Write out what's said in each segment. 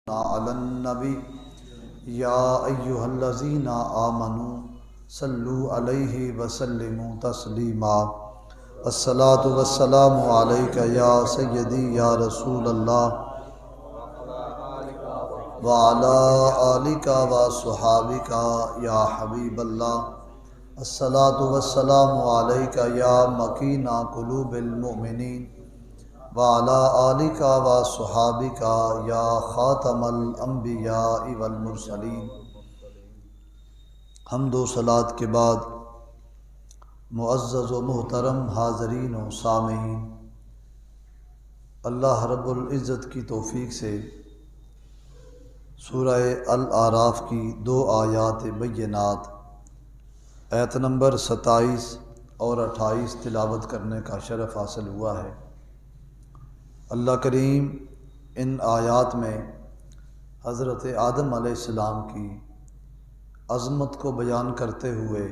علی النبی یا ایہا الذین آمنوا صلوا علیہ وسلموا تسلیما الصلاۃ والسلام علیک یا سیدی یا رسول اللہ وعلی آلک وصحابک یا حبیب اللہ الصلاۃ والسلام علیک یا مکین قلوب المؤمنین وعلی آلک وصحابک یا خاتم الانبیاء والمرسلین۔ حمد و صلوات کے بعد معزز و محترم حاضرین و سامعین، اللہ رب العزت کی توفیق سے سورہ الاعراف کی 2 آیات بینات آیت نمبر 27 اور 28 تلاوت کرنے کا شرف حاصل ہوا ہے۔ اللہ کریم ان آیات میں حضرت آدم علیہ السلام کی عظمت کو بیان کرتے ہوئے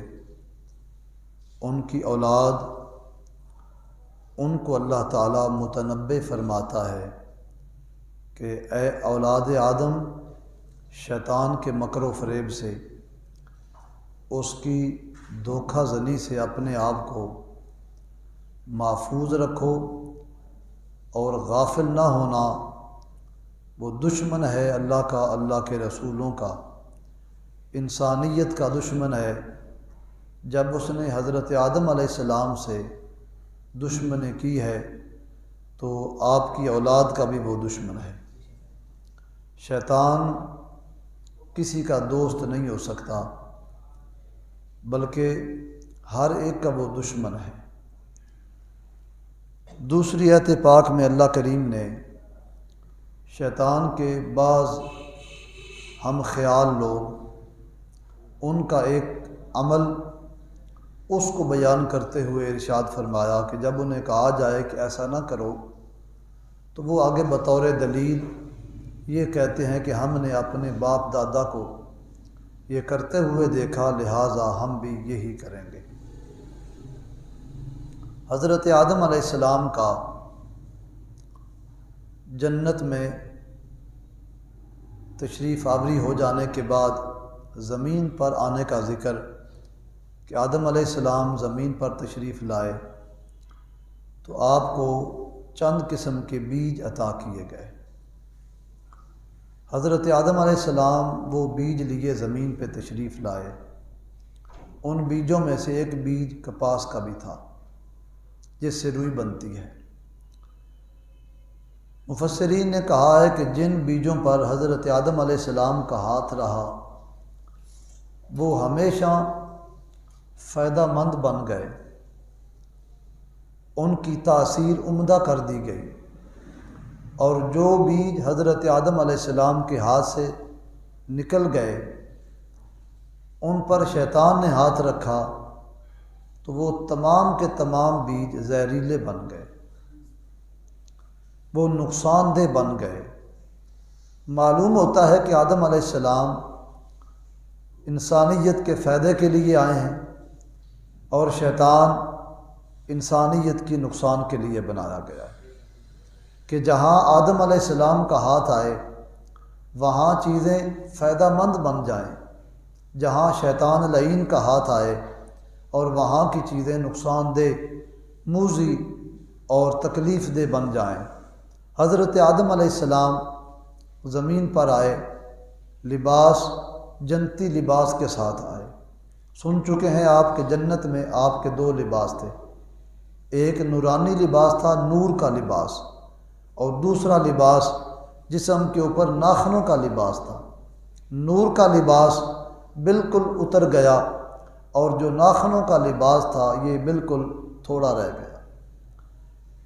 ان کی اولاد ان کو اللہ تعالیٰ متنبع فرماتا ہے کہ اے اولاد آدم، شیطان کے مکر و فریب سے، اس کی دھوکہ زنی سے اپنے آپ کو محفوظ رکھو اور غافل نہ ہونا۔ وہ دشمن ہے اللہ کا، اللہ کے رسولوں کا، انسانیت کا دشمن ہے۔ جب اس نے حضرت آدم علیہ السلام سے دشمنی کی ہے تو آپ کی اولاد کا بھی وہ دشمن ہے۔ شیطان کسی کا دوست نہیں ہو سکتا، بلکہ ہر ایک کا وہ دشمن ہے۔ دوسری آیت پاک میں اللہ کریم نے شیطان کے بعض ہم خیال لوگ ان کا ایک عمل اس کو بیان کرتے ہوئے ارشاد فرمایا کہ جب انہیں کہا جائے کہ ایسا نہ کرو تو وہ آگے بطور دلیل یہ کہتے ہیں کہ ہم نے اپنے باپ دادا کو یہ کرتے ہوئے دیکھا، لہٰذا ہم بھی یہی کریں گے۔ حضرت آدم علیہ السلام کا جنت میں تشریف آوری ہو جانے کے بعد زمین پر آنے کا ذکر کہ آدم علیہ السلام زمین پر تشریف لائے تو آپ کو چند قسم کے بیج عطا کیے گئے۔ حضرت آدم علیہ السلام وہ بیج لیے زمین پہ تشریف لائے۔ ان بیجوں میں سے ایک بیج کپاس کا بھی تھا جس سے روئی بنتی ہے۔ مفسرین نے کہا ہے کہ جن بیجوں پر حضرت آدم علیہ السلام کا ہاتھ رہا وہ ہمیشہ فائدہ مند بن گئے، ان کی تاثیر عمدہ کر دی گئی، اور جو بیج حضرت آدم علیہ السلام کے ہاتھ سے نکل گئے ان پر شیطان نے ہاتھ رکھا تو وہ تمام کے تمام بیج زہریلے بن گئے، وہ نقصان دہ بن گئے۔ معلوم ہوتا ہے کہ آدم علیہ السلام انسانیت کے فائدے کے لیے آئے ہیں اور شیطان انسانیت کی نقصان کے لیے بنایا گیا ہے کہ جہاں آدم علیہ السلام کا ہاتھ آئے وہاں چیزیں فائدہ مند بن جائیں، جہاں شیطان لعین کا ہاتھ آئے اور وہاں کی چیزیں نقصان دہ، موذی اور تکلیف دہ بن جائیں۔ حضرت آدم علیہ السلام زمین پر آئے، لباس جنتی لباس کے ساتھ آئے۔ سن چکے ہیں آپ کہ جنت میں آپ کے 2 لباس تھے، ایک نورانی لباس تھا، نور کا لباس، اور دوسرا لباس جسم کے اوپر ناخنوں کا لباس تھا۔ نور کا لباس بالکل اتر گیا اور جو ناخنوں کا لباس تھا یہ بالکل تھوڑا رہ گیا۔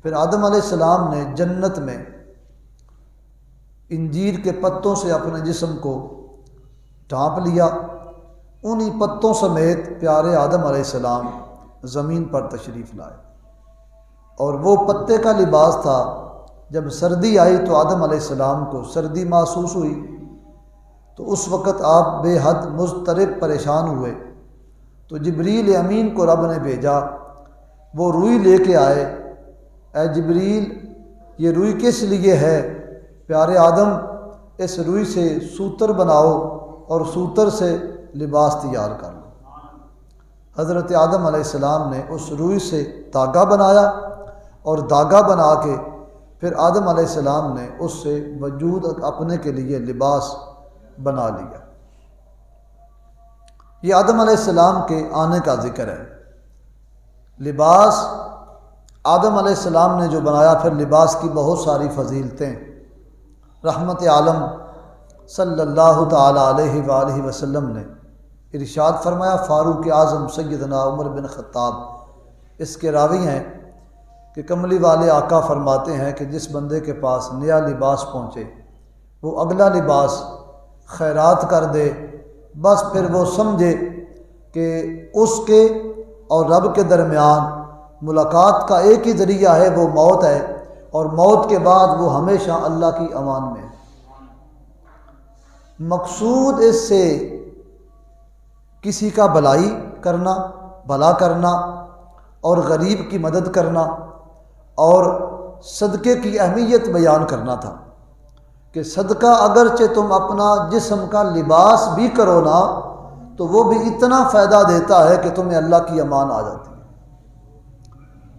پھر آدم علیہ السلام نے جنت میں انجیر کے پتوں سے اپنے جسم کو ڈھانپ لیا، انہی پتوں سمیت پیارے آدم علیہ السلام زمین پر تشریف لائے، اور وہ پتے کا لباس تھا۔ جب سردی آئی تو آدم علیہ السلام کو سردی محسوس ہوئی تو اس وقت آپ بے حد مضطرب پریشان ہوئے، تو جبریل امین کو رب نے بھیجا، وہ روئی لے کے آئے۔ اے جبریل، یہ روئی کس لیے ہے؟ پیارے آدم، اس روئی سے سوتر بناؤ اور سوتر سے لباس تیار کر لو۔ حضرت آدم علیہ السلام نے اس روئی سے دھاگا بنایا اور دھاگا بنا کے پھر آدم علیہ السلام نے اس سے وجود اپنے کے لیے لباس بنا لیا۔ یہ آدم علیہ السلام کے آنے کا ذکر ہے۔ لباس آدم علیہ السلام نے جو بنایا، پھر لباس کی بہت ساری فضیلتیں رحمت عالم صلی اللہ تعالی علیہ وآلہ وسلم نے ارشاد فرمایا۔ فاروق اعظم سیدنا عمر بن خطاب اس کے راوی ہیں کہ کملی والے آقا فرماتے ہیں کہ جس بندے کے پاس نیا لباس پہنچے وہ اگلا لباس خیرات کر دے، بس پھر وہ سمجھے کہ اس کے اور رب کے درمیان ملاقات کا ایک ہی ذریعہ ہے، وہ موت ہے، اور موت کے بعد وہ ہمیشہ اللہ کی امان میں ہے۔ مقصود اس سے کسی کا بھلائی کرنا، بھلا کرنا اور غریب کی مدد کرنا اور صدقے کی اہمیت بیان کرنا تھا کہ صدقہ اگرچہ تم اپنا جسم کا لباس بھی کرو نا تو وہ بھی اتنا فائدہ دیتا ہے کہ تمہیں اللہ کی امان آ جاتی ہے۔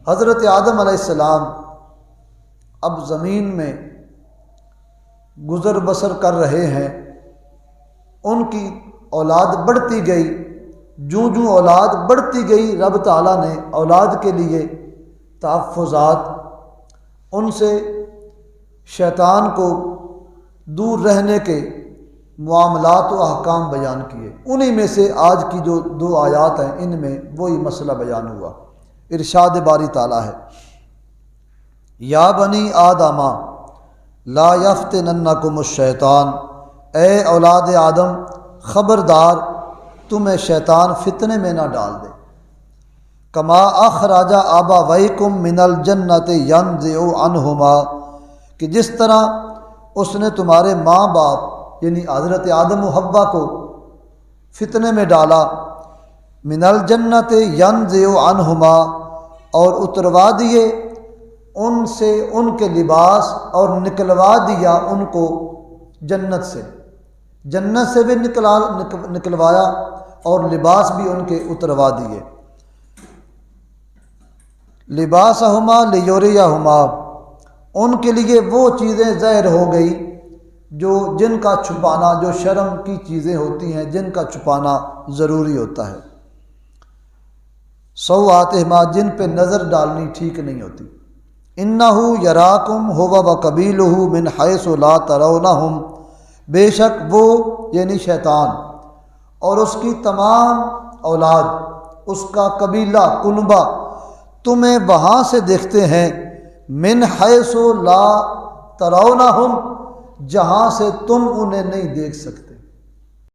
حضرت آدم علیہ السلام اب زمین میں گزر بسر کر رہے ہیں، ان کی اولاد بڑھتی گئی، جوں اولاد بڑھتی گئی رب تعالیٰ نے اولاد کے لیے تحفظات، ان سے شیطان کو دور رہنے کے معاملات و احکام بیان کیے۔ انہی میں سے آج کی جو 2 آیات ہیں ان میں وہی مسئلہ بیان ہوا۔ ارشاد باری تعالیٰ ہے، یا بنی آدم لا یفتننکم الشیطان، اے اولاد آدم خبردار تمہیں شیطان فتنے میں نہ ڈال دے۔ کما اخرج ابویکم من الجنۃ ینزع عنہما، کہ جس طرح اس نے تمہارے ماں باپ یعنی حضرت آدم و حوا کو فتنے میں ڈالا، من الجنۃ ینزع عنہما، اور اتروا دیے ان سے ان کے لباس اور نکلوا دیا ان کو جنت سے، جنت سے بھی نکلوایا اور لباس بھی ان کے اتروا دیے۔ لباسہما لیوریہما، ان کے لیے وہ چیزیں ظاہر ہو گئی جن کا چھپانا، جو شرم کی چیزیں ہوتی ہیں جن کا چھپانا ضروری ہوتا ہے۔ سوآتہما، جن پہ نظر ڈالنی ٹھیک نہیں ہوتی۔ انہ یراکم ہو وقبیلہ من حیث لا ترونہم، بے شک وہ یعنی شیطان اور اس کی تمام اولاد، اس کا قبیلہ کنبہ تمہیں وہاں سے دیکھتے ہیں، من حیث لا ترونہم، جہاں سے تم انہیں نہیں دیکھ سکتے۔